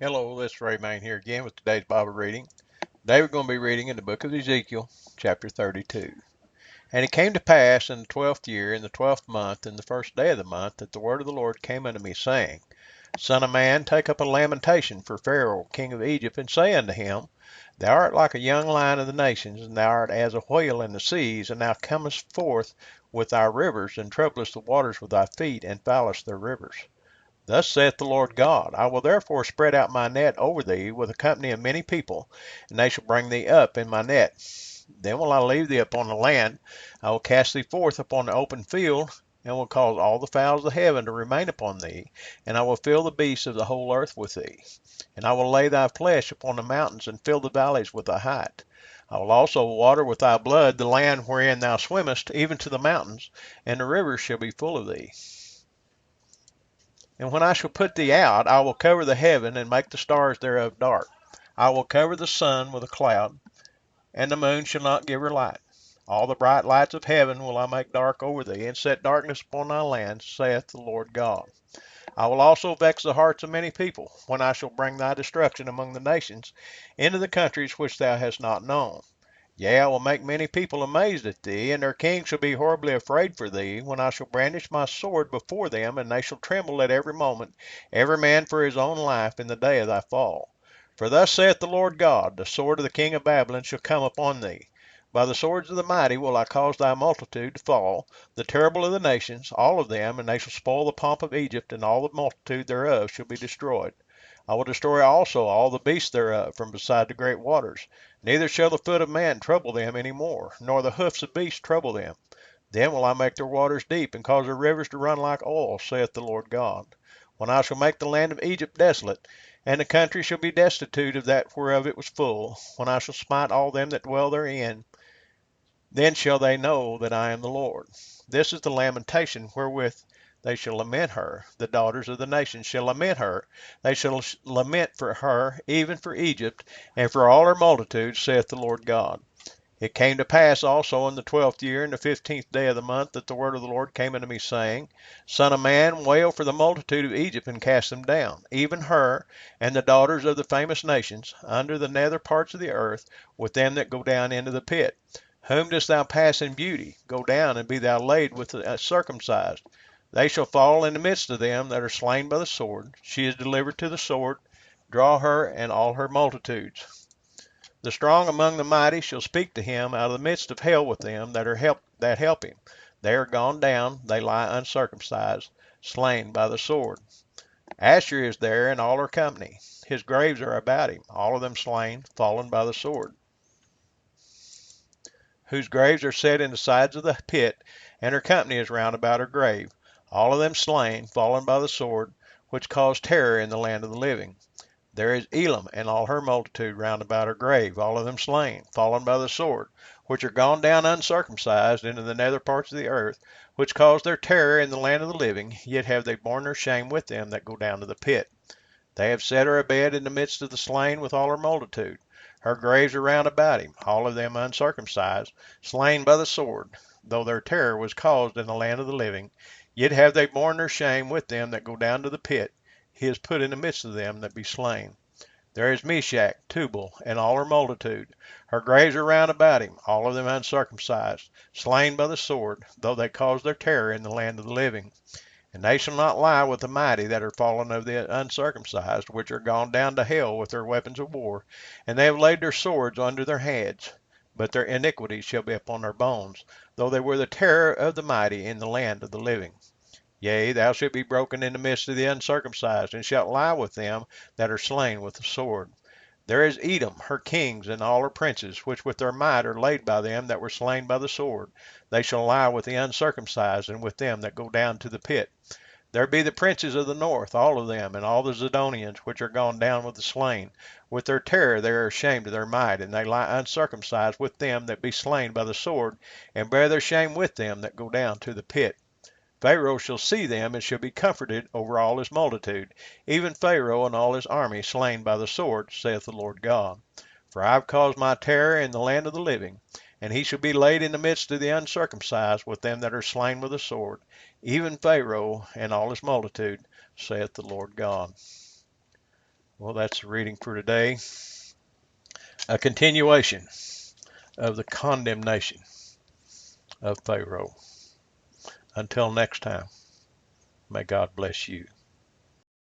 Hello, this is Ray Main here again with today's Bible reading. Today we're going to be reading in the book of Ezekiel, chapter 32. And it came to pass in the 12th year, in the 12th month, in the first day of the month, that the word of the Lord came unto me, saying, Son of man, take up a lamentation for Pharaoh, king of Egypt, and say unto him, Thou art like a young lion of the nations, and thou art as a whale in the seas, and thou comest forth with thy rivers, and troublest the waters with thy feet, and foulest their rivers. Thus saith the Lord God, I will therefore spread out my net over thee with a company of many people, and they shall bring thee up in my net. Then will I leave thee upon the land, I will cast thee forth upon the open field, and will cause all the fowls of heaven to remain upon thee, and I will fill the beasts of the whole earth with thee. And I will lay thy flesh upon the mountains, and fill the valleys with thy height. I will also water with thy blood the land wherein thou swimmest, even to the mountains, and the rivers shall be full of thee. And when I shall put thee out, I will cover the heaven, and make the stars thereof dark. I will cover the sun with a cloud, and the moon shall not give her light. All the bright lights of heaven will I make dark over thee, and set darkness upon thy land, saith the Lord God. I will also vex the hearts of many people, when I shall bring thy destruction among the nations, into the countries which thou hast not known. Yea, I will make many people amazed at thee, and their kings shall be horribly afraid for thee, when I shall brandish my sword before them, and they shall tremble at every moment, every man for his own life, in the day of thy fall. For thus saith the Lord God, the sword of the king of Babylon shall come upon thee. By the swords of the mighty will I cause thy multitude to fall, the terrible of the nations, all of them, and they shall spoil the pomp of Egypt, and all the multitude thereof shall be destroyed. I will destroy also all the beasts thereof from beside the great waters. Neither shall the foot of man trouble them any more, nor the hoofs of beasts trouble them. Then will I make their waters deep, and cause their rivers to run like oil, saith the Lord God. When I shall make the land of Egypt desolate, and the country shall be destitute of that whereof it was full, when I shall smite all them that dwell therein, then shall they know that I am the Lord. This is the lamentation wherewith they shall lament her. The daughters of the nations shall lament her. They shall lament for her, even for Egypt, and for all her multitude, saith the Lord God. It came to pass also in the 12th year, in the 15th day of the month, that the word of the Lord came unto me, saying, Son of man, wail for the multitude of Egypt, and cast them down, even her, and the daughters of the famous nations, under the nether parts of the earth, with them that go down into the pit. Whom dost thou pass in beauty? Go down, and be thou laid with the circumcised. They shall fall in the midst of them that are slain by the sword. She is delivered to the sword. Draw her and all her multitudes. The strong among the mighty shall speak to him out of the midst of hell with them that help him. They are gone down, they lie uncircumcised, slain by the sword. Asher is there and all her company. His graves are about him, all of them slain, fallen by the sword, whose graves are set in the sides of the pit, and her company is round about her grave, all of them slain, fallen by the sword, which caused terror in the land of the living. There is Elam and all her multitude round about her grave, all of them slain, fallen by the sword, which are gone down uncircumcised into the nether parts of the earth, which caused their terror in the land of the living, yet have they borne their shame with them that go down to the pit. They have set her abed in the midst of the slain with all her multitude. Her graves are round about him, all of them uncircumcised, slain by the sword. Though their terror was caused in the land of the living, yet have they borne their shame with them that go down to the pit. He is put in the midst of them that be slain. There is Meshach, Tubal, and all her multitude. Her graves are round about him, all of them uncircumcised, slain by the sword, though they caused their terror in the land of the living. And they shall not lie with the mighty that are fallen of the uncircumcised, which are gone down to hell with their weapons of war, and they have laid their swords under their heads. But their iniquities shall be upon their bones, though they were the terror of the mighty in the land of the living. Yea, thou shalt be broken in the midst of the uncircumcised, and shalt lie with them that are slain with the sword. There is Edom, her kings, and all her princes, which with their might are laid by them that were slain by the sword. They shall lie with the uncircumcised, and with them that go down to the pit. There be the princes of the north, all of them, and all the Zidonians, which are gone down with the slain. With their terror they are ashamed of their might, and they lie uncircumcised with them that be slain by the sword, and bear their shame with them that go down to the pit. Pharaoh shall see them, and shall be comforted over all his multitude, even Pharaoh and all his army slain by the sword, saith the Lord God. For I have caused my terror in the land of the living, and he shall be laid in the midst of the uncircumcised with them that are slain with the sword, even Pharaoh and all his multitude, saith the Lord God. Well, that's the reading for today. A continuation of the condemnation of Pharaoh. Until next time, may God bless you.